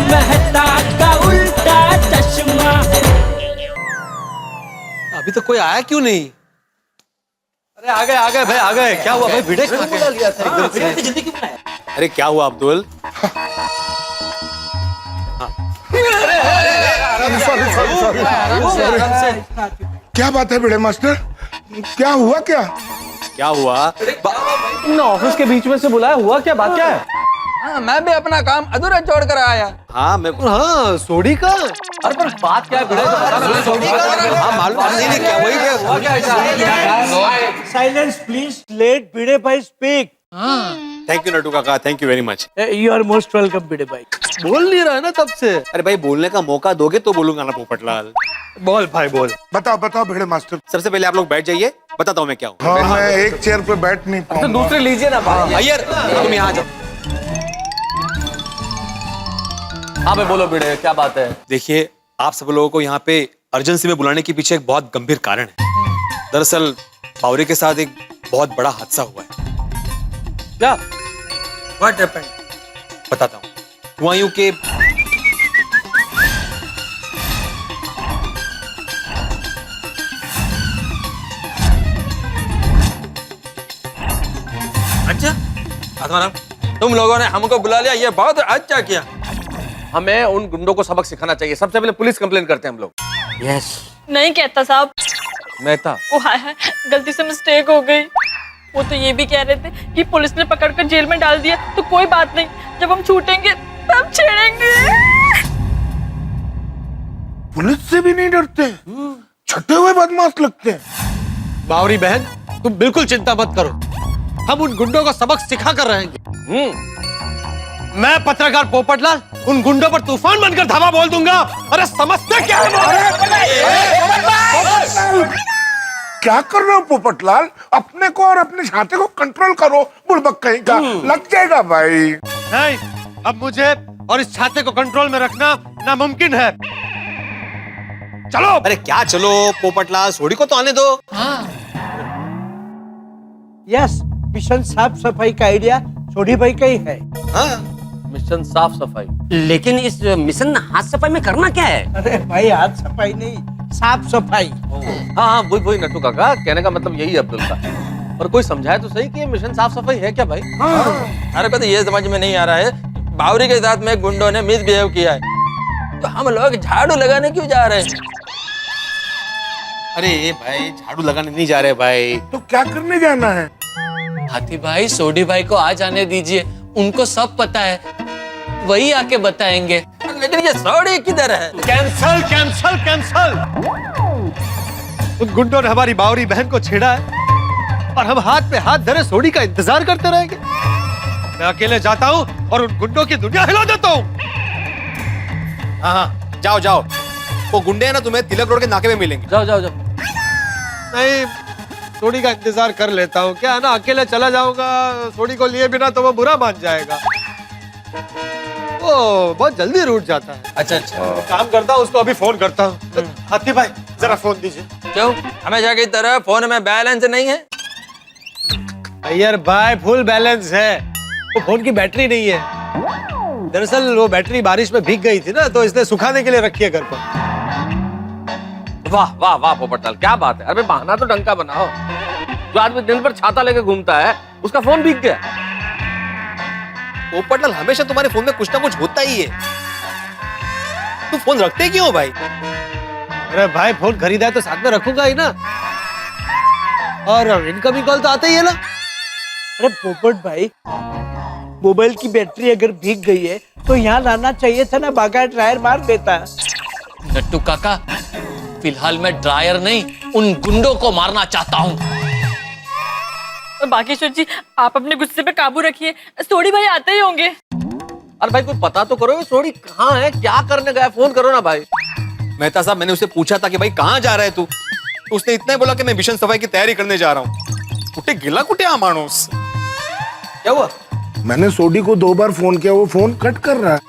मेहता का उल्टा चश्मा। अभी तो कोई आया क्यों नहीं? अरे आ गए भाई, आ गए। क्या हुआ भाई? भिड़े कहाँ गए? लिया था एकदम से। जल्दी क्यों बनाया? अरे क्या हुआ अब्दुल? क्या बात है बड़े मास्टर, क्या हुआ? क्या हुआ? तुमने ऑफिस के बीच में से बुलाया, हुआ क्या? बात क्या है? हाँ, मैं भी अपना काम अधूरा छोड़ कर आया। हाँ सोडी का। अरे पर बात क्या है भिड़े? हाँ मालूम नहीं क्या वही क्या? साइलेंस प्लीज, लेट भिड़े भाई स्पीक। थैंक यू नटू काका, thank you very much. You are most welcome Bhide भाई। बोल नहीं रहा है ना तब से। अरे भाई बोलने का मौका दोगे तो बोलूंगा ना पोपटलाल। बोल भाई बोल। बताओ भिड़े मास्टर। सबसे पहले आप लोग बैठ जाइए, बताता हूँ मैं क्या हूँ। हाँ, मैं एक चेयर पे बैठ नहीं तो पाऊंगा। दूसरे लीजिए ना भाई। अय्यर तुम यहाँ जाओ। हाँ भाई बोलो भिड़े, क्या बात है? देखिए आप सब लोगों को यहाँ पे अर्जेंसी में बुलाने के पीछे एक बहुत गंभीर कारण है। दरअसल बावरी के साथ एक बहुत बड़ा हादसा हुआ है। क्या? What happened? बताता हूँ। हुआ यूं कि अच्छा आत्माराम, तुम लोगों ने हमको बुला लिया, ये बहुत अच्छा किया। हमें उन गुंडों को सबक सिखाना चाहिए। सबसे पहले पुलिस कंप्लेन करते हैं हम लोग। नहीं कहता साहब, मेहता, वो हाय हाय गलती से मिस्टेक हो गई। वो तो ये भी कह रहे थे कि पुलिस ने पकड़कर जेल में डाल दिया तो कोई बात नहीं, जब हम छूटेंगे तब छेड़ेंगे। पुलिस से भी नहीं डरते, छठे हुए बदमाश लगते हैं। बावरी बहन तुम बिल्कुल चिंता मत करो, हम उन गुंडों को सबक सिखा कर रहेंगे। मैं पत्रकार पोपटलाल उन गुंडों पर तूफान बनकर धावा बोल दूंगा। अरे समझते क्या है? क्या कर रहे हो पोपटलाल? अपने को और अपने छाते को कंट्रोल करो, बुड़बक कहीं का। लग जाएगा भाई। नहीं, अब मुझे और इस छाते को कंट्रोल में रखना नामुमकिन है। चलो। अरे क्या चलो पोपटलाल, सोडी को तो आने दो। यस, मिशन साफ सफाई का आइडिया सोडी भाई का ही है। हाँ। मिशन साफ सफाई। लेकिन इस मिशन हाथ सफाई में करना क्या है? अरे भाई हाथ सफाई नहीं, साफ सफाई। हाँ वही नट्टू काका, कहने का मतलब यही है अब्दुल का। पर कोई समझाए तो सही कि ये मिशन साफ सफाई है क्या भाई? अरे को तो ये समझ में नहीं आ रहा है, बावरी के साथ में गुंडों ने मिसबिहेव किया है, तो हम लोग झाड़ू लगाने क्यों जा रहे हैं? अरे भाई झाड़ू लगाने नहीं जा रहे भाई। तो क्या करने जाना है? हाथी भाई सोडी भाई को आ जाने दीजिए, उनको सब पता है, वही आके बताएंगे। लेकिन ये सौड़ी किधर है? Cancel cancel cancel. उन गुंडों ने हमारी बावरी बहन को छेड़ा है और हम हाथ पे हाथ धरे सोडी का इंतजार करते रहेंगे। मैं अकेले जाता हूँ और उन गुंडों की दुनिया हिला देता हूँ। हाँ जाओ जाओ, वो गुंडे हैं ना तुम्हें तिलक रोड के नाके में मिलेंगे। जाओ जाओ जाओ। नहीं, सोडी का इंतजार कर लेता हूँ। क्या है ना, अकेले चला जाऊंगा सोडी को लिए बिना तो वो बुरा मान जाएगा। वो बहुत जल्दी रूठ जाता है। अच्छा अच्छा, काम करता हूँ, उसको अभी फोन करता हूँ। हाथी भाई जरा फोन दीजिए। क्यों हमेशा की तरह फोन में बैलेंस नहीं है? अय्यर भाई फुल बैलेंस है, वो फोन की बैटरी नहीं है। दरअसल वो बैटरी बारिश में भीग गई थी ना, तो इसलिए सुखाने के लिए रखी है घर पर। वाह वाह वाह पोपटलाल, क्या बात है। अरे बहाना तो ढंग का बनाओ। जो आदमी दिन भर छाता लेके घूमता है उसका फोन भीग गया। पोपटलाल हमेशा तुम्हारे फोन में कुछ ना कुछ होता ही है, तुम फोन रखते क्यों भाई? अरे भाई फोन खरीदा है तो साथ में रखूंगा ही ना, और इनकमिंग कॉल तो आता ही है ना। अरे पोपट भाई, मोबाइल की बैटरी अगर भीग गई है तो यहाँ लाना चाहिए था ना, बागा ड्रायर मार देता। नट्टू काका, फिलहाल मैं ड्रायर नहीं, उन गुंडों को मारना चाहता हूँ। और बागेश्वर जी, आप अपने गुस्से पे काबू रखिए, सोडी भाई आते ही होंगे। अरे भाई कुछ पता तो करो, सोडी कहाँ है, क्या करने गया? फोन करो ना भाई। मेहता साहब, मैंने उसे पूछा था कि भाई कहाँ जा रहा है तू, तो उसने इतना ही बोला कि मैं मिशन सफाई की तैयारी करने जा रहा हूँ। कुटे गिला कुटे मानुस। क्या हुआ? मैंने सोडी को 2 बार फोन किया, वो फोन कट कर रहा है।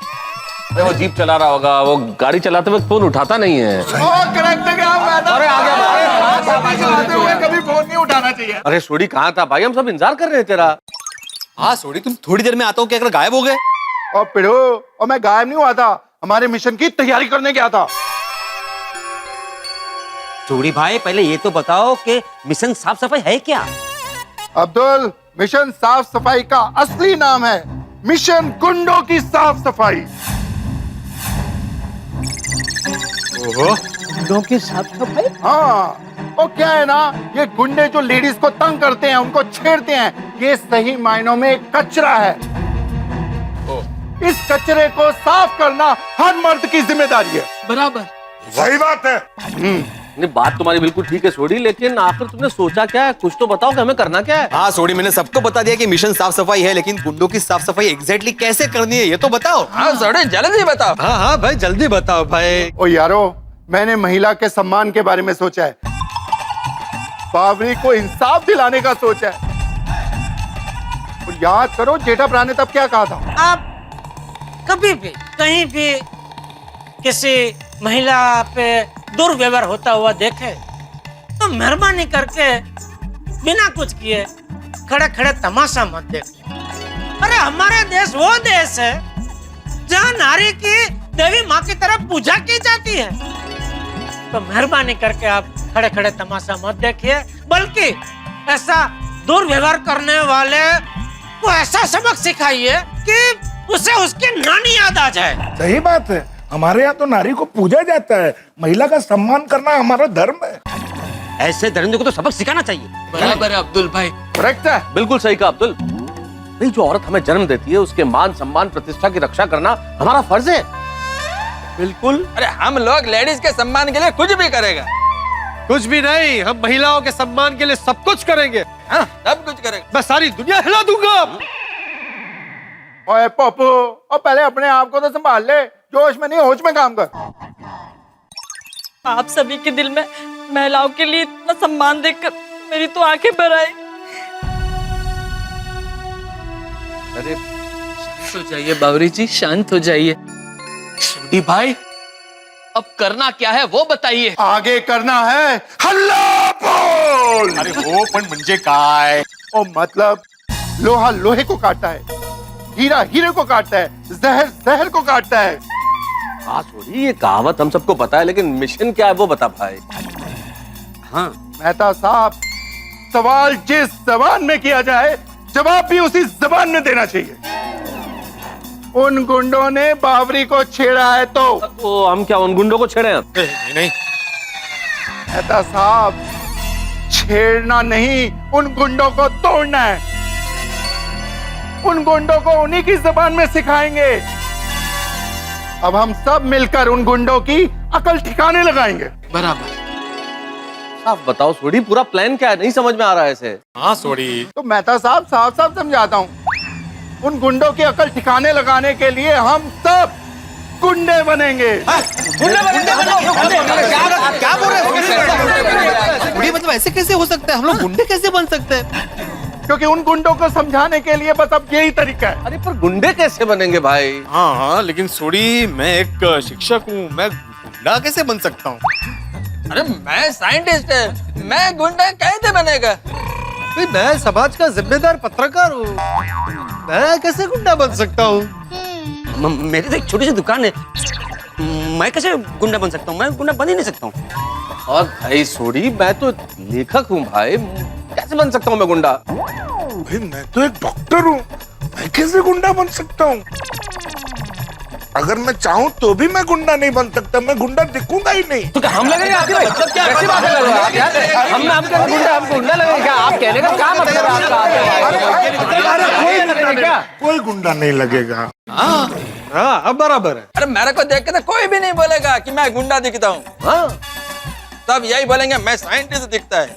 अरे वो जीप चला रहा होगा, वो गाड़ी चलाते वक्त फोन उठाता नहीं है। अरे आ गया, कभी फोन नहीं उठाना चाहिए। अरे सोडी कहाँ था भाई, हम सब इंतजार कर रहे हैं तेरा। हाँ सोडी, तुम थोड़ी देर में आता हूँ क्या अगर गायब हो गए? और पिढ़ो, और मैं गायब नहीं हुआ था, हमारे मिशन की तैयारी करने गया था। चूड़ी भाई पहले ये तो बताओ कि मिशन साफ सफाई है क्या? अब्दुल, मिशन साफ सफाई का असली नाम है मिशन गुंडों की साफ सफाई। ओहो, गुंडों की साफ सफाई? हाँ, वो क्या है ना, ये गुंडे जो लेडीज को तंग करते हैं, उनको छेड़ते हैं, ये सही मायनों में एक कचरा है। इस कचरे को साफ करना हर मर्द की जिम्मेदारी है। बराबर। सही बात है। नहीं, बात तुम्हारी बिल्कुल ठीक है सोडी, लेकिन आखिर तुमने सोचा क्या है? कुछ तो बताओ कि हमें करना क्या है। हाँ सोडी, मैंने सबको बता दिया कि मिशन साफ सफाई है, लेकिन गुंडों की साफ सफाई एग्जैक्टली कैसे करनी है ये तो बताओ। हाँ सोडी, जल्दी बताओ। हाँ हाँ भाई, जल्दी बताओ भाई। ओ यारो, मैंने महिला के सम्मान के बारे में सोचा है, बावरी को इंसाफ दिलाने का सोचा है। और याद करो जेठाभरा ने तब क्या कहा था। आप कभी भी कहीं भी किसी महिला पे दुर्व्यवहार होता हुआ देखे तो मेहरबानी करके बिना कुछ किए खड़े खड़े तमाशा मत देखो। अरे हमारा देश वो देश है जहाँ नारी की देवी माँ की तरफ पूजा की जाती है, तो मेहरबानी करके आप खड़े खड़े तमाशा मत देखिए, बल्कि ऐसा दुर्व्यवहार करने वाले को ऐसा सबक सिखाइए कि उसे उसकी नानी याद आ जाए। सही बात है, हमारे यहाँ तो नारी को पूजा जाता है, महिला का सम्मान करना हमारा धर्म है। ऐसे दरिंदों को तो सबक सिखाना चाहिए। बराबर है अब्दुल भाई। करेक्ट है। बिल्कुल सही कहा अब्दुल। नहीं, जो औरत हमें जन्म देती है उसके मान सम्मान प्रतिष्ठा की रक्षा करना हमारा फर्ज है। बिल्कुल। अरे हम लोग लेडीज के सम्मान के लिए कुछ भी करेगा। कुछ भी नहीं, हम महिलाओं के सम्मान के लिए सब कुछ करेंगे। हाँ, सब कुछ करेगा। मैं सारी दुनिया हिला दूंगा। ओए पप्पू, और पहले अपने आप को तो संभाल ले, जोश में नहीं होश में काम कर। आप सभी के दिल में महिलाओं के लिए इतना सम्मान देखकर मेरी तो आंखें भर आई। अरे शांत हो जाइए बावरी जी, शांत हो जाइए। सोडी भाई, अब करना क्या है वो बताइए। आगे करना है हल्ला बोल। अरे हो पण म्हणजे काय? ओ मतलब लोहा लोहे को काटता है, हीरा हीरे को काटता है, जहर जहर को काटता है। हाँ सोडी, ये कहावत हम सबको पता है, लेकिन मिशन क्या है वो बता भाई। हाँ मेहता साहब, सवाल जिस जबान में किया जाए जवाब भी उसी जबान में देना चाहिए। उन गुंडों ने बावरी को छेड़ा है तो हम क्या उन गुंडों को छेड़े हैं? नहीं नहीं, मेहता साहब, छेड़ना नहीं, उन गुंडों को तोड़ना है। उन गुंडों को उन्हीं की जबान में सिखाएंगे। अब हम सब मिलकर उन गुंडों की अकल ठिकाने लगाएंगे। बराबर। साफ बताओ सोडी, पूरा प्लान क्या है? नहीं समझ में आ रहा है इसे। हाँ सोडी, तो मेहता साहब साफ साफ समझाता हूँ। उन गुंडों की अकल ठिकाने लगाने के लिए हम सब गुंडे बनेंगे। क्या बोल रहे हो? सोडी, मतलब ऐसे कैसे हो सकता है? हम लोग गुंडे कैसे बन सकते हैं? क्योंकि उन गुंडों को समझाने के लिए बस अब यही तरीका है। अरे पर गुंडे कैसे बनेंगे भाई? हाँ हाँ, लेकिन सोडी, मैं एक शिक्षक हूँ, मैं गुंडा कैसे बन सकता हूँ? अरे मैं साइंटिस्ट है, मैं गुंडा कैसे बनेगा? भाई, मैं समाज का जिम्मेदार पत्रकार हूँ, मैं कैसे गुंडा बन सकता हूँ? मेरी तो एक छोटी सी दुकान है, मैं कैसे गुंडा बन सकता हूँ? मैं गुंडा बन ही नहीं सकता हूँ। और भाई सोडी, मैं तो लेखक हूँ भाई, कैसे बन सकता हूँ मैं गुंडा? भाई मैं तो एक डॉक्टर हूँ, मैं कैसे गुंडा बन सकता हूँ? अगर मैं चाहूँ तो भी मैं गुंडा नहीं बन सकता, मैं गुंडा दिखूंगा ही नहीं। तो क्या हम लगेंगे आपके? मतलब क्या कैसी बातें कर रहे हो आप यार? हम आपके गुंडा, हम गुंडा लगेंगे क्या? आप कहने का क्या मतलब है आपका? कोई गुंडा नहीं लगेगा। हाँ, अब बराबर है। अरे मेरे को देख के तो कोई भी नहीं बोलेगा कि मैं गुंडा दिखता हूँ। हाँ, सब यही बोलेंगे मैं साइंटिस्ट दिखता है,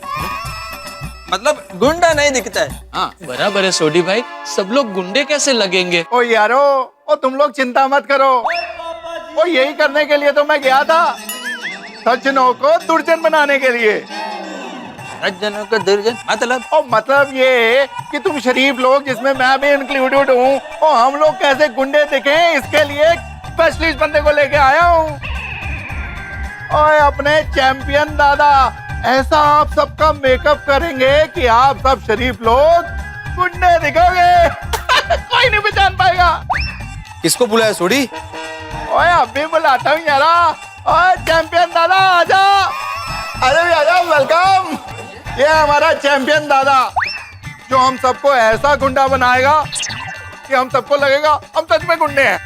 मतलब गुंडा नहीं दिखता है। हाँ बराबर है सोडी भाई, सब लोग गुंडे कैसे लगेंगे? ओ यारो, ओ तुम लोग चिंता मत करो, ओ यही करने के लिए तो मैं गया था, सज्जनों को दुर्जन बनाने के लिए। सज्जनों को दुर्जन मतलब? ओ मतलब ये कि तुम शरीफ लोग, जिसमें मैं भी इंक्लूडेड हूँ, और हम लोग कैसे गुंडे दिखे, इसके लिए स्पेशलिस्ट बंदे को लेके आया हूँ। ओए अपने चैंपियन दादा, ऐसा आप सबका मेकअप करेंगे कि आप सब शरीफ लोग गुंडे दिखोगे। कोई नहीं पहचान पाएगा। किसको बुलाया सोडी? ओए अभी बुलाता हूँ यारा। ओए चैंपियन दादा आजा, अरे भी आजा, वेलकम। ये हमारा चैंपियन दादा जो हम सबको ऐसा गुंडा बनाएगा कि हम सबको लगेगा हम सच में गुंडे हैं।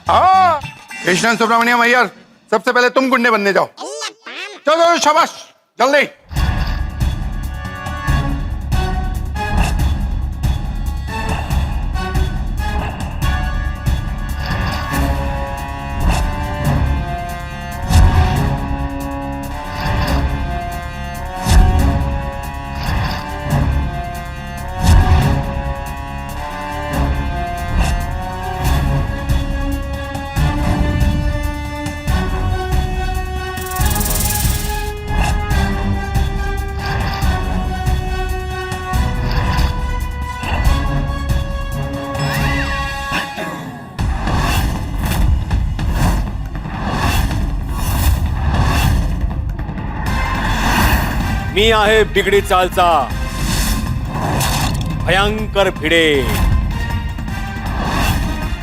हाँ कृष्णन सुब्रमण्यम अय्यर, सबसे पहले तुम गुंडे बनने जाओ। चलो शाबाश जल्दी। मी आहे बिगडी चालचा भयंकर भिडे।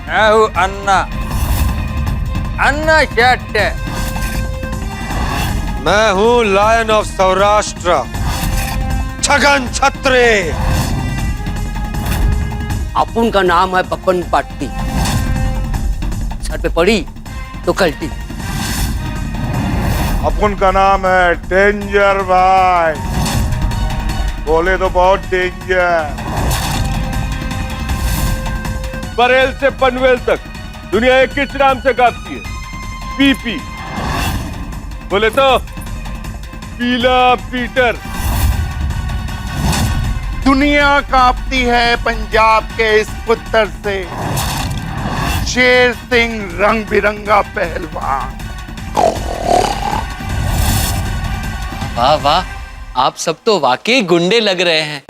मैं हूँ अन्ना, अन्ना शेट्टे। मैं हूँ लायन ऑफ सौराष्ट्र छगन छत्रे। अपुन का नाम है पप्पन पाट्टी, सर पे पड़ी तो कल्टी। अपन का नाम है डेंजर भाई, बोले तो बहुत डेंजर। बरेल से पनवेल तक दुनिया एक किस नाम से कांपती है? पीपी। बोले तो पीला पीटर। दुनिया कांपती है पंजाब के इस पुत्र से, शेर सिंह रंग बिरंगा पहलवान। वाह वाह, आप सब तो वाकई गुंडे लग रहे हैं।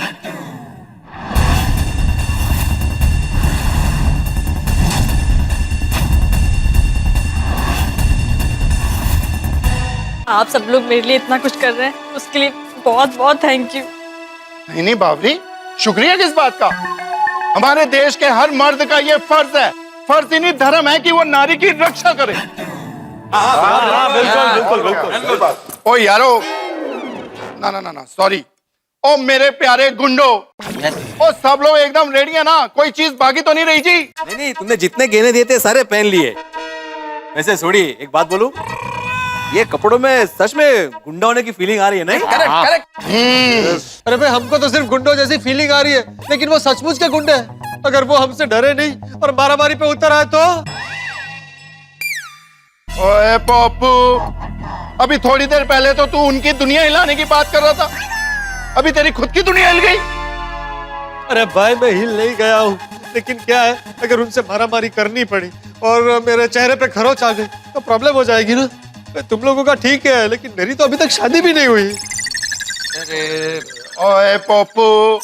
आप सब लोग मेरे लिए इतना कुछ कर रहे हैं, उसके लिए बहुत बहुत थैंक यू। नहीं नहीं बावरी, शुक्रिया किस बात का? हमारे देश के हर मर्द का ये फर्ज है, फर्ज ही नहीं धर्म है कि वो नारी की रक्षा करे। बिल्कुल बिल्कुल बिल्कुल। ओ यारो, ना ना ना ना सॉरी। ओ मेरे प्यारे गुंडो, ओ सब लोग एकदम रेडी है ना? कोई चीज बाकी तो नहीं रही जी? नहीं, तुमने जितने गहने दिए थे सारे पहन लिए। वैसे छोड़ी, एक बात बोलूं, ये कपड़ों में सच में गुंडा होने की फीलिंग आ रही है नहीं? Correct correct. अरे भाई हमको तो सिर्फ गुंडों जैसी फीलिंग आ रही है, लेकिन वो सचमुच के गुंडे हैं। अगर वो हमसे डरे नहीं और मारामारी पे उतर आए तो? ओए पप्पू, अभी थोड़ी देर पहले तो तू उनकी दुनिया हिलाने की बात कर रहा था, अभी तेरी खुद की दुनिया हिल गई। अरे भाई मैं हिल नहीं गया हूँ, लेकिन क्या है, अगर उनसे मारामारी करनी पड़ी और मेरे चेहरे पे खरोच आ गई तो प्रॉब्लम हो जाएगी ना। तुम लोगों का ठीक है, लेकिन मेरी तो अभी तक शादी भी नहीं हुई। ओए पप्पू,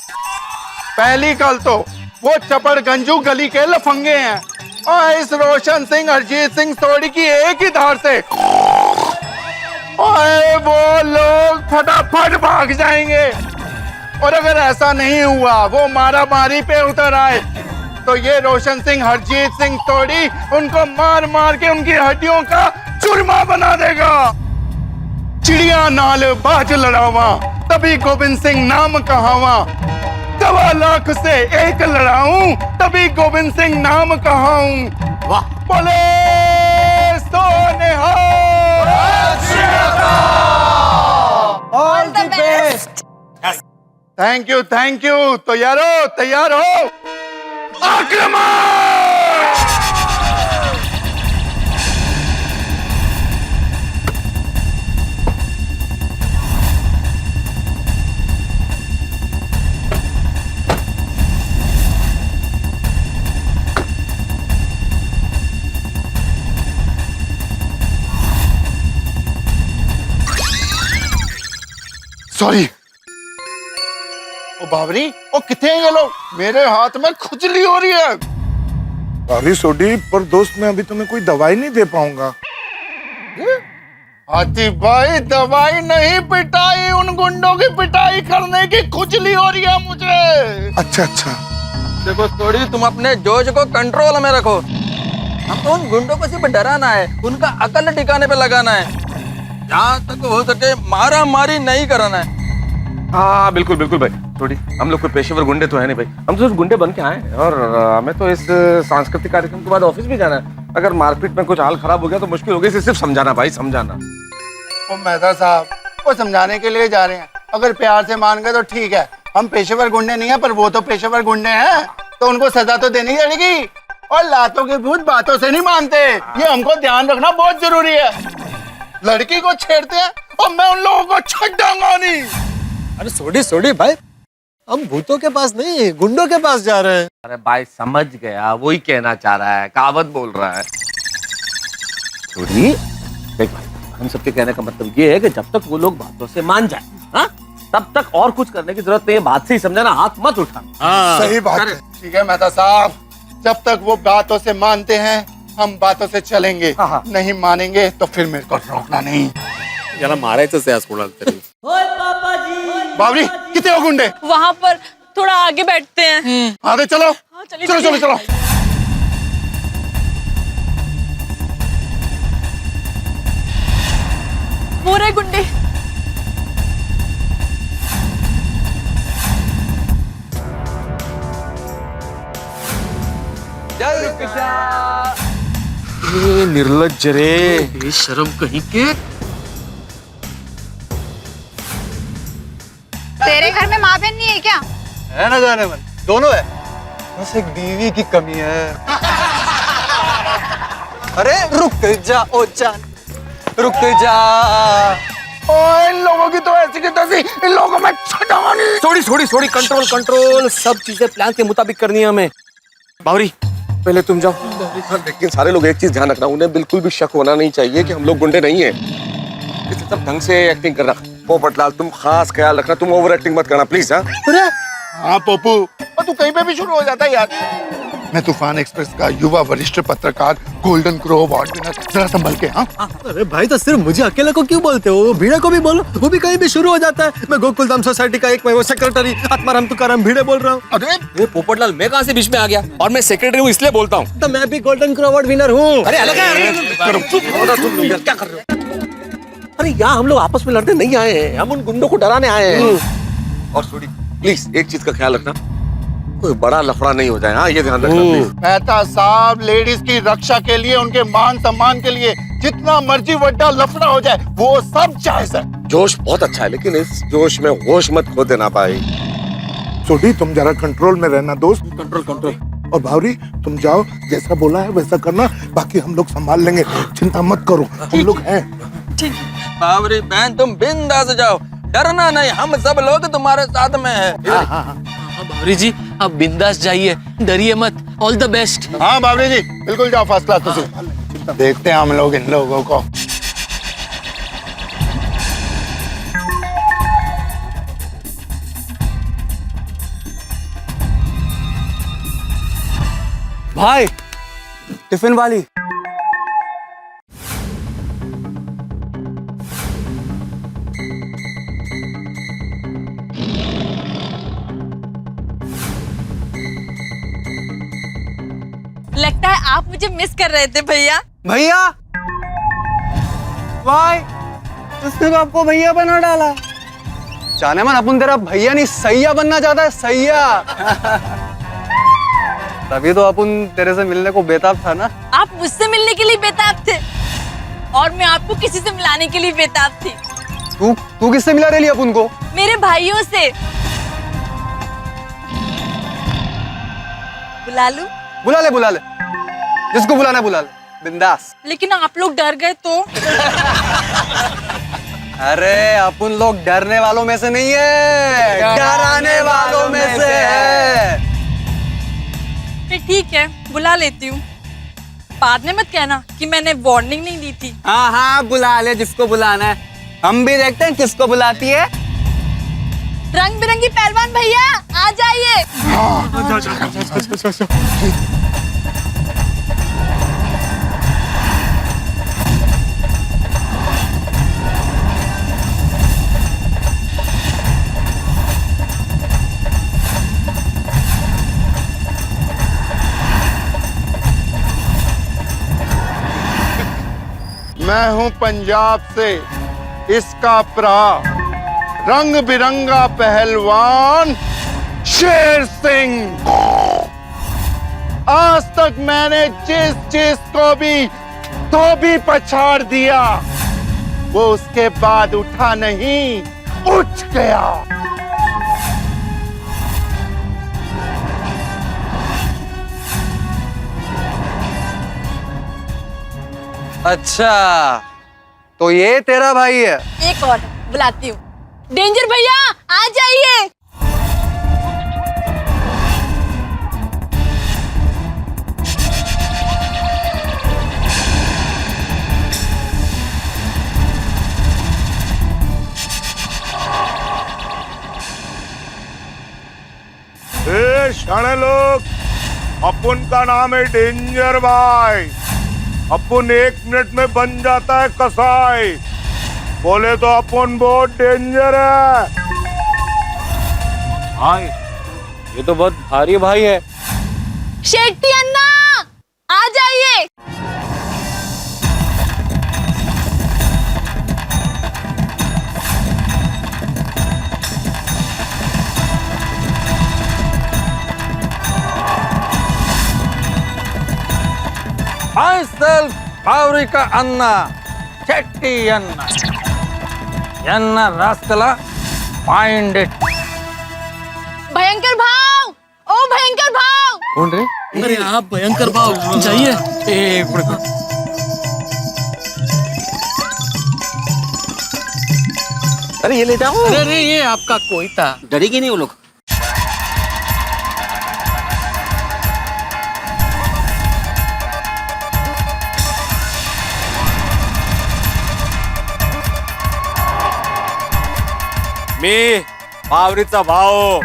पहली कल तो वो चपड़ गंजू गली के लफंगे हैं और इस रोशन सिंह अरिजीत सिंह सोडी की एक ही धार से ओए वो लोग फटाफट भाग जाएंगे। और अगर ऐसा नहीं हुआ, वो मारा मारी पे उतर आए, तो ये रोशन सिंह हरजीत सिंह सोडी उनको मार मार के उनकी हड्डियों का चूरमा बना देगा। चिड़िया नाल बाज लड़ावा, तभी गोविंद सिंह नाम कहावा। 2 लाख से एक लड़ाऊं, तभी गोविंद सिंह नाम कहाऊं। वाह, बोले Soneha. All the best. Thank you. तो यारो तैयार हो? आक्रमण! सॉरी। ओ बाबरी, ओ कितने हैं ये लोग? मेरे हाथ में खुजली हो रही है। सॉरी सोडी, पर दोस्त मैं अभी तुम्हें कोई दवाई नहीं दे पाऊंगा। हाथी भाई, दवाई नहीं पिटाई, उन गुंडों की पिटाई करने की खुजली हो रही है मुझे। अच्छा अच्छा। देखो थोड़ी, तुम अपने जोश को कंट्रोल में रखो। हमको उन गुंडों को सिर्फ डराना है, उनका अकल ठिकाने पे लगाना है, जहाँ तक हो सके मारा मारी नहीं कराना है। हाँ बिल्कुल बिल्कुल भाई, थोड़ी हम लोग कोई पेशेवर गुंडे तो है नहीं भाई, हम तो सिर्फ गुंडे बन के आए हैं और हमें तो इस सांस्कृतिक कार्यक्रम के बाद ऑफिस भी जाना है। अगर मारपीट में कुछ हाल खराब हो गया तो मुश्किल हो गई, इसे सिर्फ समझाना भाई, समझाना। ओ मेहता साहब, वो समझाने के लिए जा रहे हैं, अगर प्यार से मान गए तो ठीक है। हम पेशेवर गुंडे नहीं है, पर वो तो पेशेवर गुंडे हैं, तो उनको सजा तो देनी पड़ेगी। और लातों के भूत बातों से नहीं मानते, ये हमको ध्यान रखना बहुत जरूरी है। लड़की को छेड़ते हैं और मैं उन लोगों को छेड़ूंगा नहीं। अरे सोडी भाई, हम भूतों के पास नहीं गुंडों के पास जा रहे हैं। अरे भाई समझ गया, वही कहना चाह रहा है, कहावत बोल रहा है। छोड़ी देख भाई, हम सबके कहने का मतलब ये है कि जब तक वो लोग बातों से मान जाए, हाँ, तब तक और कुछ करने की जरूरत नहीं है। बात से ही समझाना, हाथ मत उठाना। सही बात है। ठीक है मेहता साहब, जब तक वो बातों से मानते हैं हम बातों से चलेंगे, नहीं मानेंगे तो फिर मेरे को रोकना नहीं। याला मारायचं आहे आज कोणाला तरी। बाबरी, कितने हो गुंडे? वहाँ पर थोड़ा आगे बैठते हैं। आगे चलो। चलिए, चलो चलो चलो। वो रहे गुंडे। निर्लज्ज रे, शर्म कहीं के। तेरे घर में माँ बहन नहीं है क्या? है ना जाने मन, दोनों है, बस एक बीवी की कमी है। अरे रुक जा ओ जान, रुक जा। ओ इन लोगों की तो ऐसी की तैसी, इन लोगों को मैं छटाऊंगा नहीं। थोड़ी कंट्रोल, सब चीजें प्लान के मुताबिक करनी है हमें। बावरी पहले तुम जाओ। लेकिन सारे लोग एक चीज ध्यान रखना, उन्हें बिल्कुल भी शक होना नहीं चाहिए कि हम लोग गुंडे नहीं है। इसलिए सब ढंग से एक्टिंग करना। पोपटलाल तुम खास ख्याल रखना, तुम ओवर एक्टिंग मत करना प्लीज। हाँ पप्पू, और तू कहीं पे भी शुरू हो जाता है यार। मैं तूफान एक्सप्रेस का युवा वरिष्ठ पत्रकार, गोल्डन क्रो अवार्ड विनर, जरा संभल के। हाँ अरे भाई, तो सिर्फ मुझे अकेले को क्यों बोलते हो? भीड़े को भी बोलो, वो भी कहीं भी शुरू हो जाता है। मैं गोकुलधाम सोसाइटी का एक वो सेक्रेटरी आत्माराम तुकाराम भिड़े बोल रहा हूँ। अरे ये पोपटलाल, मैं कहाँ से बीच में आ गया? और मैं सेक्रेटरी हूँ इसलिए बोलता हूँ। तो मैं भी गोल्डन क्रो अवार्ड विनर हूँ। अरे अलग है, क्या कर रहे हो? अरे यहाँ हम लोग आपस में लड़ने नहीं आए हैं, हम उन गुंडों को डराने आए हैं। और छोड़ी प्लीज एक चीज का ख्याल रखना, कोई बड़ा लफड़ा नहीं हो जाए। हाँ ये ध्यान रखना प्लीज। मेहता साहब, लेडीज की रक्षा के लिए, उनके मान सम्मान के लिए जितना मर्जी बड़ा लफड़ा हो जाए वो सब जायज है। जोश बहुत अच्छा है, लेकिन इस जोश में होश मत खो देना भाई। सोडी तुम जरा कंट्रोल में रहना दोस्त। कंट्रोल। और भावरी तुम जाओ, जैसा बोला है वैसा करना, बाकी हम लोग संभाल लेंगे, चिंता मत करो, हम लोग हैं। बावरी बहन, तुम बिंदास जाओ, डरना नहीं, हम सब लोग तुम्हारे साथ में है। बावरी जी आप बिंदास जाइए, डरिए मत। All the best. हाँ बाबरी जी, बिल्कुल जाओ फर्स्ट क्लास से। देखते हैं हम लोग इन लोगों को। भाई टिफिन वाली। लगता है आप मुझे मिस कर रहे थे भैया। भैया भाई, उसने तो आपको भैया बना डाला। जाने मन, अपन तेरा भैया नहीं सैया बनना चाहता है, सैया। तभी तो अपन तेरे से मिलने को बेताब था ना। आप मुझसे मिलने के लिए बेताब थे और मैं आपको किसी से मिलाने के लिए बेताब थी। तू किससे मिला रही अपन को? मेरे भाइयों से। बुला लूं? बुला ले, जिसको बुलाना बुला ले, बिंदास। लेकिन आप लोग डर गए तो? अरे अपन लोग डरने वालों में से नहीं है, डराने वालों में से है। फिर ठीक है, बुला लेती हूँ। बाद में मत कहना कि मैंने वार्निंग नहीं दी थी। हाँ बुला ले जिसको बुलाना है, हम भी देखते हैं किसको बुलाती है। रंग बिरंगी पहलवान भैया आ जाइए। मैं हूं पंजाब से, इसका प्रा, रंग बिरंगा पहलवान शेर सिंह। आज तक मैंने जिस जिस को भी धोबी पछाड़ दिया, वो उसके बाद उठा नहीं, उठ गया। अच्छा, तो ये तेरा भाई है? एक और बुलाती हूँ। डेंजर भैया आ जाइए। शाणे लोग, अपन का नाम है डेंजर भाई। अपन 1 मिनट में बन जाता है कसाई। बोले तो अपन बहुत डेंजर है। भाई, ये तो बहुत भारी भाई है। शेट्टी अन्ना आ जाइए। myself बावरी का अन्ना, शेट्टी अन्ना, अन्ना रास्कला, फाइंड इट। भयंकर भाव, ओ भयंकर भाव। कौन रे? अरे आप भयंकर भाव जाइए। अरे ये ले जाओ। अरे ये आपका कोई था। डरेगी नहीं वो लोग? मी बावरीचा भाऊ,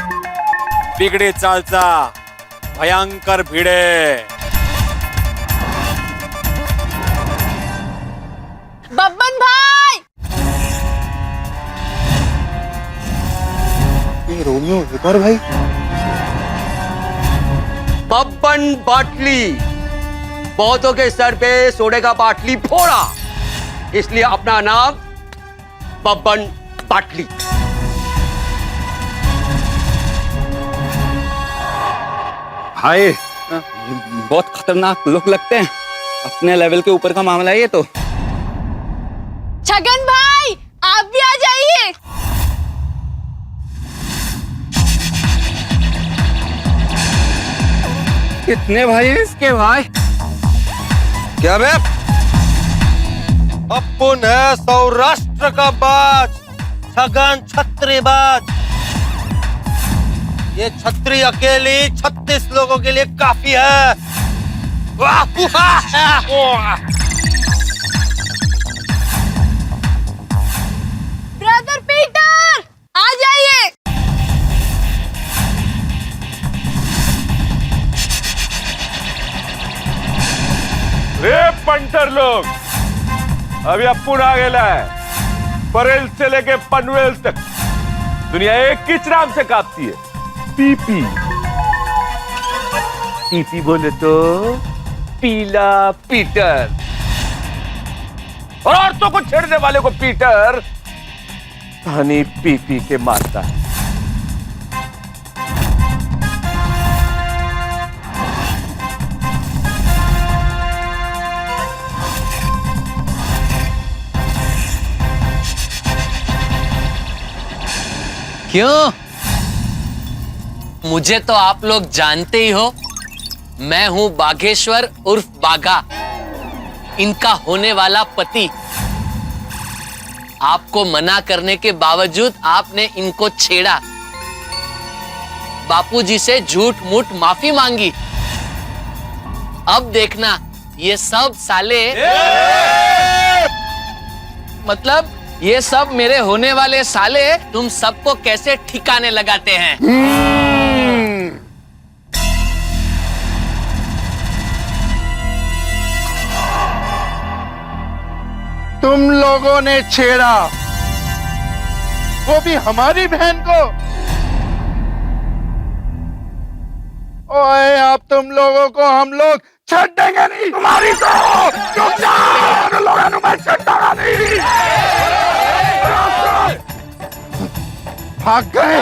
बिगडे चालचा, भयंकर भिडे। बब्बन भाई। ये रोमियो एक और भाई। बब्बन बाटली, बहुतों के सर पे सोने का बाटली फोड़ा, इसलिए अपना नाम बब्बन बाटली। भाई, बहुत खतरनाक लोग लगते हैं। अपने लेवल के ऊपर का मामला है ये तो। छगन भाई आप भी आ जाइए। कितने भाई हैं इसके भाई? क्या बे? अपन है सौराष्ट्र का बाज, छगन छत्रीबाज। ये छतरी अकेली 36 लोगों के लिए काफी है। ब्रदर पीटर आ जाइए। रे पंटर लोग, अभी अपुन आ गेला है। परेल से लेके पनवेल तक दुनिया एक किस नाम से कांपती है? पीपी। पीपी बोले तो पीला पीटर, और औरतों को छेड़ने वाले को पीटर हनी पीपी के मारता है। क्यों? मुझे तो आप लोग जानते ही हो। मैं हूं बागेश्वर उर्फ बागा, इनका होने वाला पति। आपको मना करने के बावजूद आपने इनको छेड़ा, बापूजी से झूठ मूठ माफी मांगी। अब देखना ये सब साले मतलब ये सब मेरे होने वाले साले तुम सबको कैसे ठिकाने लगाते हैं। तुम लोगों ने छेड़ा, वो भी हमारी बहन को। ओए अब तुम लोगों को हम लोग छੱਡ देंगे नहीं। तुम्हारी तो भाग गए।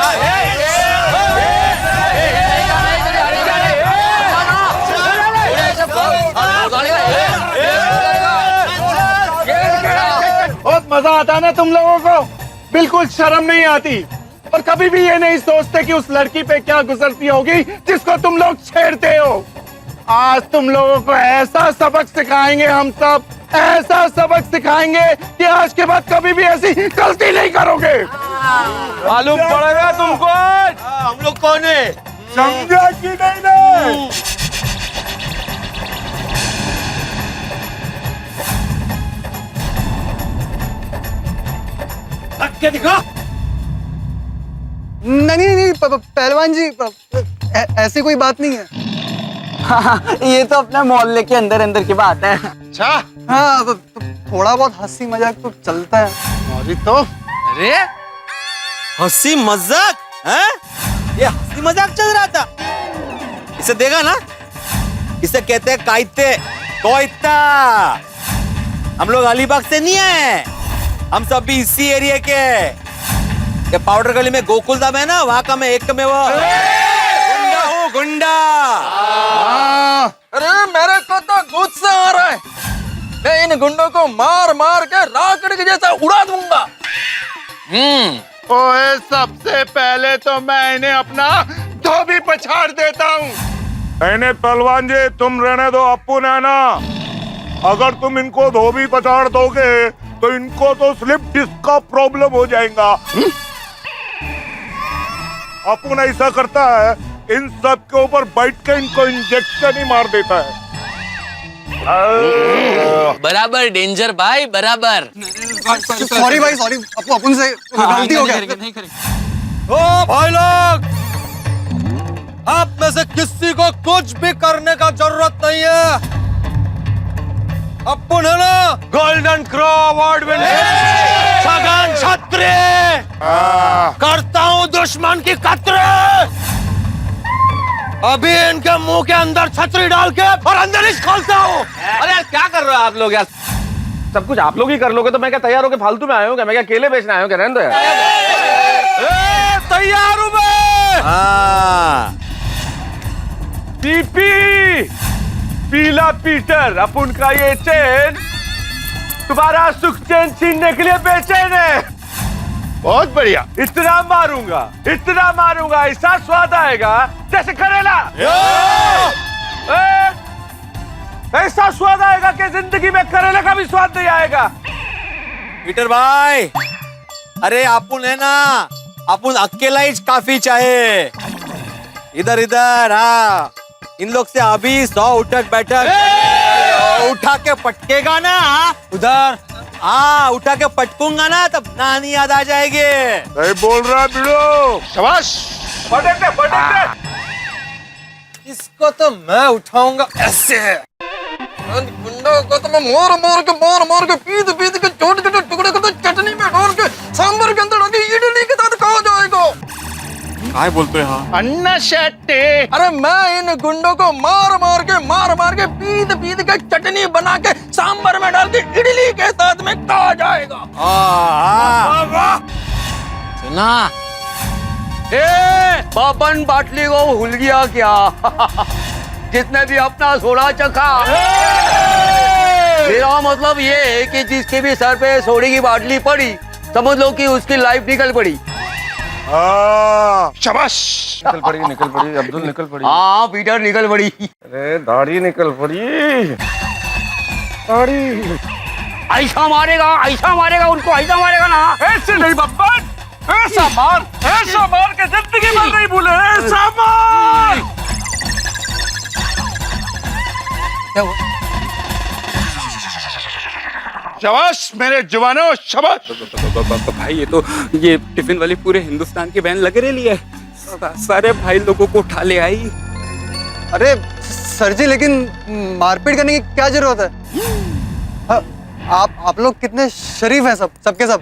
बहुत मजा आता है ना तुम लोगों को, बिल्कुल शर्म नहीं आती और कभी भी ये नहीं सोचते कि उस लड़की पे क्या गुजरती होगी जिसको तुम लोग छेड़ते हो। आज तुम लोगों को ऐसा सबक सिखाएंगे हम सब, ऐसा सबक सिखाएंगे कि आज के बाद कभी भी ऐसी गलती नहीं करोगे। मालूम पड़ेगा तुमको आज हम लोग कौन है? समझा कि नहीं ना? क्या दिखा? नहीं पहलवान जी, ऐसी कोई बात नहीं है। हाँ, ये तो अपने मोहल्ले के अंदर अंदर की बात है। अच्छा, हाँ, थोड़ा बहुत हंसी मजाक तो चलता है। अभी तो अरे हंसी मजाक है? ये हंसी मजाक चल रहा था। इसे देखा ना, इसे कहते हैं कायते कोयता। हम लोग अलीबाग से नहीं है, हम सब भी इसी एरिया के। ये पाउडर गली में गोकुल धाम है ना, वहां का मैं एक में वो गुंडा हूँ, गुंडा। अरे मेरे को तो गुस्सा आ रहा है, मैं इन गुंडों को मार मार के राकड़ के जैसा उड़ा दूंगा। ओए, सबसे पहले तो मैं इन्हें अपना धोबी पछाड़ देता हूँ। नहीं पहलवान जी, तुम रहने दो, अप्पू ने ना। अगर तुम इनको धोबी पछाड़ दोगे तो इनको तो स्लिप डिस्क का प्रॉब्लम हो जाएगा। अप्पू ने ऐसा करता है, इन सब के ऊपर बैठ के इनको इंजेक्शन ही मार देता है। बराबर डेंजर भाई, बराबर। सॉरी भाई, सॉरी, अपन से गलती हो गया। ओ भाई लोग, आप में से किसी को कुछ भी करने का जरूरत नहीं है। अपुन है ना गोल्डन क्रॉ अवार्ड विनर सगन क्षत्रिय, करता हूं दुश्मन की कतरे। अभी इनके मुंह के अंदर छतरी डाल के और अंदर ही खोलता हूं। अरे यार क्या कर रहे हो आप लोग यार? सब कुछ आप लोग ही कर लोगे तो मैं क्या तैयार होके फालतू में आया हूँ क्या? मैं क्या केले बेचने आया हूँ क्या? रहने दो यार। तैयार हूं मैं। हाँ, पीपी पीला पीटर, अपन का ये चेन तुम्हारा सुख चैन छीनने के लिए बेचैन है। बहुत बढ़िया। इतना मारूंगा, ऐसा स्वाद आएगा जैसे करेला। ऐसा स्वाद आएगा कि जिंदगी में करेले का भी स्वाद नहीं आएगा। पीटर भाई, अरे अपुन है ना, अपुन अकेला ही काफी चाहे। इधर इधर, हाँ, इन लोग से अभी 100 उठक बैठक उठा के पटकेगा ना उधर, हाँ, उठा के पटकूंगा ना, तब नानी याद आ जाएगी। सही बोल रहा बिड़ो। शाबाश। पटक दे। इसको तो मैं उठाऊंगा ऐसे। गुंडों को तो मैं मार के पीट के छोटे छोटे टुकड़े करके चटनी में डाल के सांभर के अंदर डाल के इडली के साथ खा जाएगा। काय बोलते हैं? हाँ, अन्ना शेट्टी। अरे मैं इन गुंडों को मार मार के पीट के चटनी बना के सांभर में डाल के इडली के साथ में खा जाएगा। सुना, बबन बाटली को भूल गया क्या? जिसने भी अपना सोडा चखा। मेरा मतलब ये है कि जिसके भी सर पे सोडे की बाटली पड़ी, समझ लो कि उसकी लाइफ निकल पड़ी। शाबाश। निकल पड़ी अब्दुल, निकल पड़ी। हाँ पीटर, निकल पड़ी। अरे दाढ़ी निकल पड़ी। ऐसा मारेगा उनको, ऐसा मारेगा ना। ऐसे नहीं बब्बन, ऐसा मार के जिंदगी भर नहीं भूले। ऐसा मार। शाबाश मेरे जवानों, शाबाश। भाई ये टिफिन वाली पूरे हिंदुस्तान की बहन लग रही है, सारे भाई लोगों को उठा ले आई। अरे सर जी, लेकिन मारपीट करने की क्या जरूरत है? आप लोग कितने शरीफ हैं, सबके सब।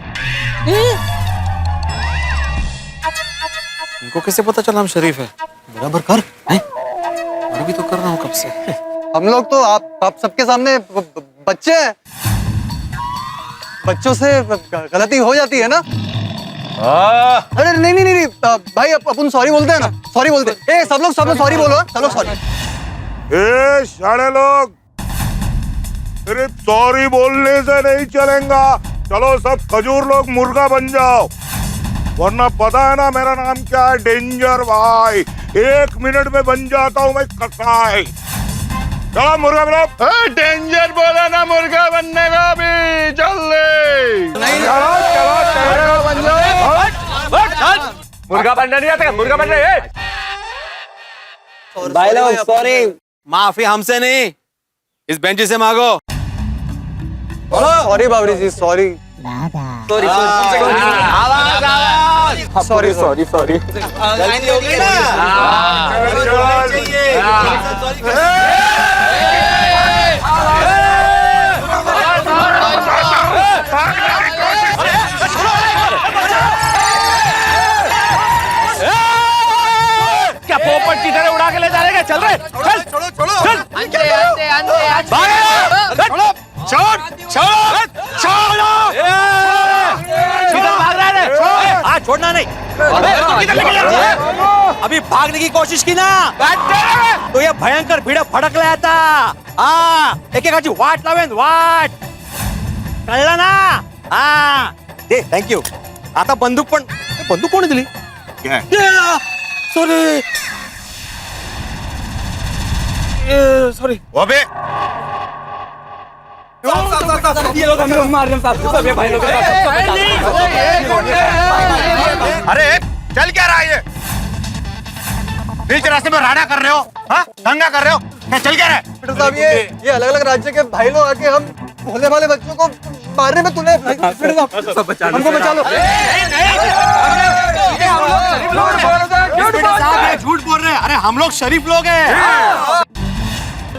इनको कैसे पता चला हम शरीफ है? बराबर कर, मैं भी तो कर रहा हूँ कब से। हम लोग तो आप सबके सामने बच्चे हैं, बच्चों से गलती हो जाती है ना। अरे नहीं नहीं नहीं भाई अपन सॉरी बोलते हैं ना, सॉरी बोलते हैं। ए सब लोग सॉरी बोलो, सब लोग सॉरी। ए शाणे लोग, सिर्फ सॉरी बोलने से नहीं चलेगा। चलो सब खजूर लोग मुर्गा बन जाओ, वरना पता है ना मेरा नाम क्या है? डेंजर भाई। 1 मिनट में बन जाता हूँ मैं कसाई। चलो मुर्गा बनो। डेंजर बोला ना मुर्गा बनने का भी। चल चलो चलो बन जाओ। मुर्गा बनना नहीं आता, मुर्गा बनना है। भाई लोग सॉरी, माफी हमसे नहीं, इस बेंच से मांगो। सॉरी बाबरी जी, सॉरी सॉरी सॉरी सॉरी। गलती हो गई ना। क्या पोपट की तरह उड़ा के ले जा रहे हैं? चल रहे, चल छोड़ो छोड़ो चल, छोड़ो, किधर भाग रहा है? हाँ छोड़ना नहीं। किधर लेके जा रहा है? अभी भागने की कोशिश की ना तो ये भयंकर भीड़ फड़क लाया था। हाँ एक एक वाट लावेन वाट कळलं ना। हाँ दे, थँक यू। आता बंदूक पण, बंदूक कोणी दिली? Sorry sorry. अबे ये लोग हमें मार रहे हैं, सब ये भाई लोग। अरे चल क्या रहा है ये? बीच रास्ते में राडा कर रहे हो? हाँ दंगा कर रहे हो? क्या चल क्या रहा है? डॉक्टर साहब ये अलग अलग राज्य के भाई लोग आके हम भोले भाले बच्चों को मारने में तुले। हमको बचा लो। झूठ बोल रहे हैं। अरे हम लोग शरीफ लोग हैं।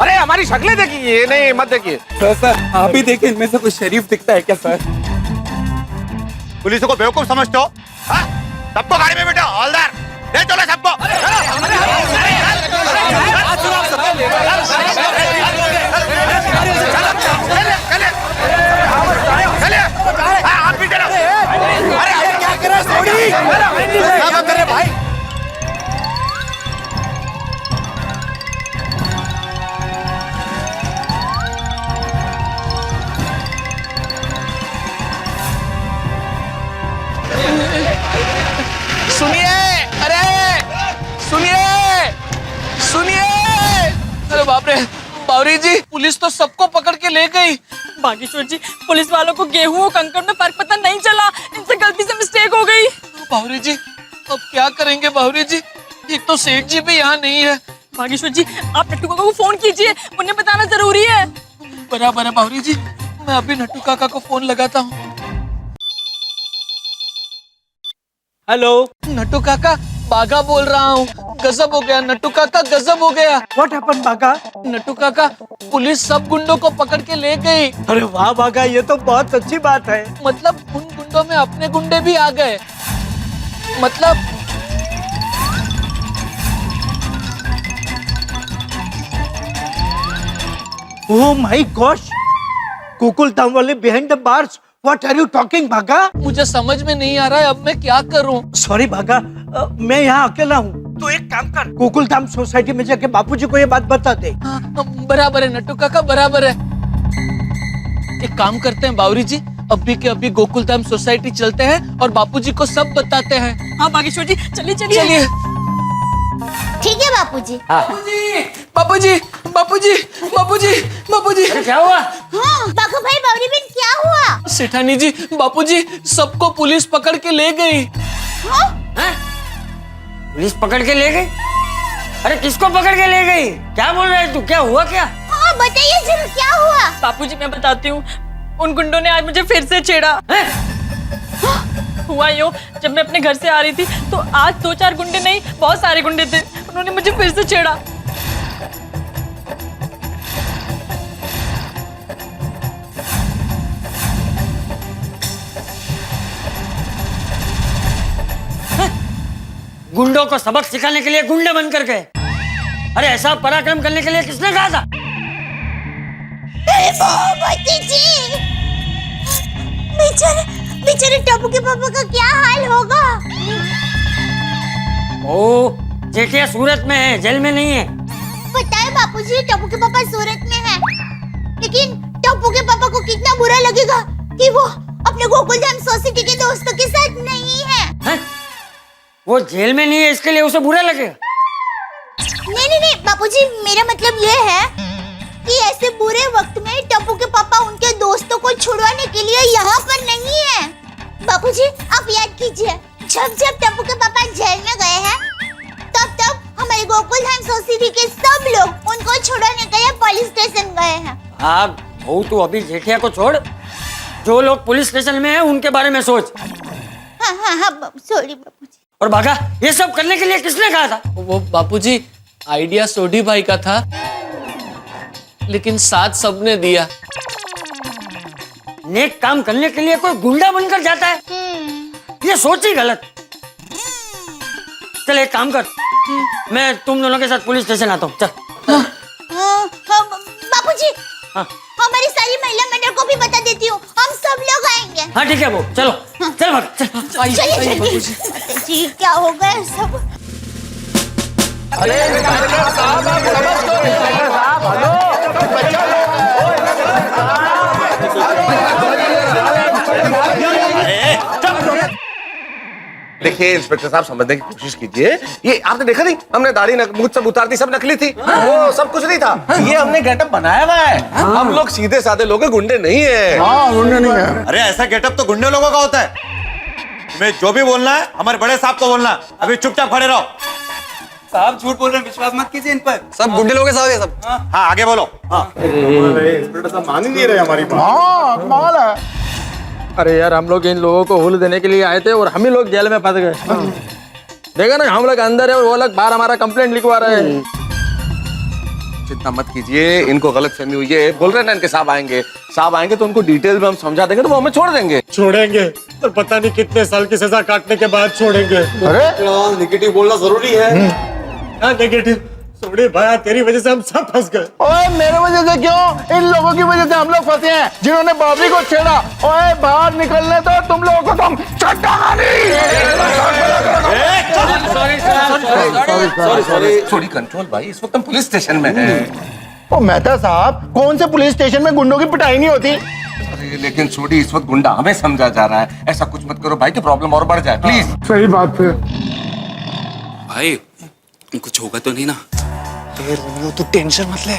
अरे हमारी शक्लें देखिए। ये नहीं, मत देखिए। सर आप ही देखिए, इनमें से कोई शरीफ दिखता है क्या सर? पुलिस को बेवकूफ समझते हो? हाँ? सबको गाड़ी में बैठो, हवलदार ले चलो सबको। आप भी चलो। अरे क्या कर रहे हैं भाई? सुनिए, अरे सुनिए, सुनिए। अरे बाप रे, बावरी जी पुलिस तो सबको पकड़ के ले गई। बागेश्वर जी, पुलिस वालों को गेहूं और कंकड़ में फर्क पता नहीं चला, इनसे गलती से मिस्टेक हो गई। बावरी जी अब क्या करेंगे? बावरी जी एक तो सेठ जी भी यहाँ नहीं है। बागेश्वर जी, आप नट्टू काका को फोन कीजिए, उन्हें बताना जरूरी है। बराबर है बावरी जी, मैं अभी नट्टू काका को फोन लगाता हूँ। हेलो नट्टू काका, बागा बोल रहा हूँ। गजब हो गया नट्टू काका, गजब हो गया। व्हाट हैपेंड बागा? नट्टू काका, पुलिस सब गुंडों को पकड़ के ले गई। अरे वाह बागा, ये तो बहुत अच्छी बात है। मतलब उन गुंडों में अपने गुंडे भी आ गए। मतलब oh my gosh, Gokul Dham वाले behind the bars. What are you talking बागा? मुझे समझ में नहीं आ रहा है अब मैं क्या करूं। सॉरी बागा, मैं यहाँ अकेला हूँ, तो एक काम कर, गोकुल धाम सोसाइटी में जाके बापूजी को ये बात बता दे। बराबर है नट्टू काका, बराबर है। एक काम करते हैं बावरी जी, अभी के अभी गोकुल धाम सोसाइटी चलते हैं और बापूजी को सब बताते हैं। हाँ बागेश्वर जी, चलिए चलिए चलिए। ठीक है बापूजी। बापूजी, बापूजी, बापूजी, बापूजी। क्या हुआ? हाँ बाघू भाई, बावरी बहन, क्या हुआ? सेठानी जी, बापूजी सबको पुलिस पकड़ के ले गई। पुलिस पकड़ के ले गई? अरे किसको पकड़ के ले गई? क्या बोल रहे तू? क्या हुआ क्या? हाँ बताइए जरूर, क्या हुआ? बापूजी मैं बताती हूँ, उन गुंडों ने आज मुझे फिर से छेड़ा। हुआ यूं, जब मैं अपने घर से आ रही थी तो आज 2-4 गुंडे नहीं, बहुत सारे गुंडे थे, उन्होंने मुझे फिर से छेड़ा। गुंडों को सबक सिखाने के लिए गुंडे बनकर गए? अरे ऐसा पराक्रम करने के लिए किसने कहा था? बेचारे बेचारे टप्पू के पापा का क्या हाल होगा? ओ जेठिया सूरत में है, जेल में नहीं है। पता है बापूजी, टप्पू के पापा सूरत में है, लेकिन टप्पू के पापा को कितना बुरा लगेगा कि वो अपने गोकुलधाम सोसाइटी के दोस्तों के साथ नहीं है। वो जेल में नहीं है इसके लिए उसे बुरा लगेगा? नहीं बापूजी, मेरा मतलब ये है कि ऐसे बुरे वक्त में टप्पू के पापा उनके दोस्तों को छुड़वाने के लिए यहाँ पर नहीं है। बापूजी आप याद कीजिए, जब टप्पू के पापा जेल में गए हैं तब हमारे गोकुलधाम सोसाइटी के सब लोग उनको छुड़वाने के लिए पुलिस स्टेशन गए हैं। हाँ वो तू अभी जेठिया को छोड़, जो लोग पुलिस स्टेशन में है उनके बारे में सोच। हाँ सॉरी बापूजी। और भागा, ये सब करने के लिए किसने कहा था? वो बापूजी आइडिया सोडी भाई का था, लेकिन साथ सबने दिया। नेक काम करने के लिए कोई गुंडा बनकर जाता है, ये सोच ही गलत। चल एक काम कर, मैं तुम दोनों के साथ पुलिस स्टेशन आता हूँ। चल। बापूजी हमारी सारी महिला मंडल को भी बता देती हूँ, हम सब लोग आएंगे। हाँ ठीक है वो, चलो चल भाग चल। चलिए जी, क्या हो गया सब? देखिए इंस्पेक्टर साहब, समझने की कोशिश कीजिए। ये आपने देखा नहीं, हमने दाढ़ी मुझ सब उतार दी, सब नकली थी। वो सब कुछ नहीं था, ये हमने गेटअप बनाया हुआ है। हम लोग सीधे साधे लोग हैं, गुंडे नहीं है। गुंडे नहीं है। अरे ऐसा गेटअप तो गुंडे लोगों का होता है। तुम्हें जो भी बोलना है हमारे बड़े साहब को बोलना, अभी चुपचाप खड़े रहो। साहब झूठ बोल रहे हैं, विश्वास मत कीजिए इन पर। सब गुंडे लोग के साथ है सब। हाँ आगे बोलो। इंस्पेक्टर साहब मान ही नहीं रहे हमारी बात। हाँ कमाल है। अरे यार, हम लोग इन लोगों को हुल देने के लिए आए थे और हम ही लोग जेल में फंस गए। देखा ना, हम लोग अंदर है और वो लोग बाहर हमारा कंप्लेंट लिखवा रहे हैं। चिंता मत कीजिए, इनको गलतफहमी हुई है। बोल रहे हैं ना इनके साहब आएंगे तो उनको डिटेल में हम समझा देंगे, तो वो हमें छोड़ देंगे। छोड़ेंगे तो पता नहीं कितने साल की सजा काटने के बाद छोड़ेंगे। अरे नेगेटिव बोलना जरूरी है। नेगेटिव सोडी भाई, तेरी वजह से हम सब फंस गए। ओए मेरे वजह से क्यों? इन लोगों की वजह से हम लोग फंसे हैं, जिन्होंने बाबरी को छेड़ा। ओए बाहर निकलने तो तुम लोगों को तुम सॉरी कंट्रोल भाई, इस वक्त हम पुलिस स्टेशन में हैं। ओ मेहता साहब, कौन से पुलिस स्टेशन में गुंडों की पिटाई नहीं होती? अरे लेकिन छोड़ी, इस वक्त गुंडा हमें समझा जा रहा है। ऐसा कुछ मत करो भाई, कि प्रॉब्लम और बढ़ जाए प्लीज। सही बात है भाई, कुछ होगा तो नहीं ना? रोमियो तू टेंशन मत ले।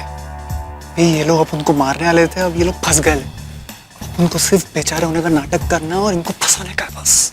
ये लोग अब उनको मारने वाले थे, अब ये लोग फंस गए। उनको सिर्फ बेचारे होने का नाटक करना और इनको फंसाने का बस।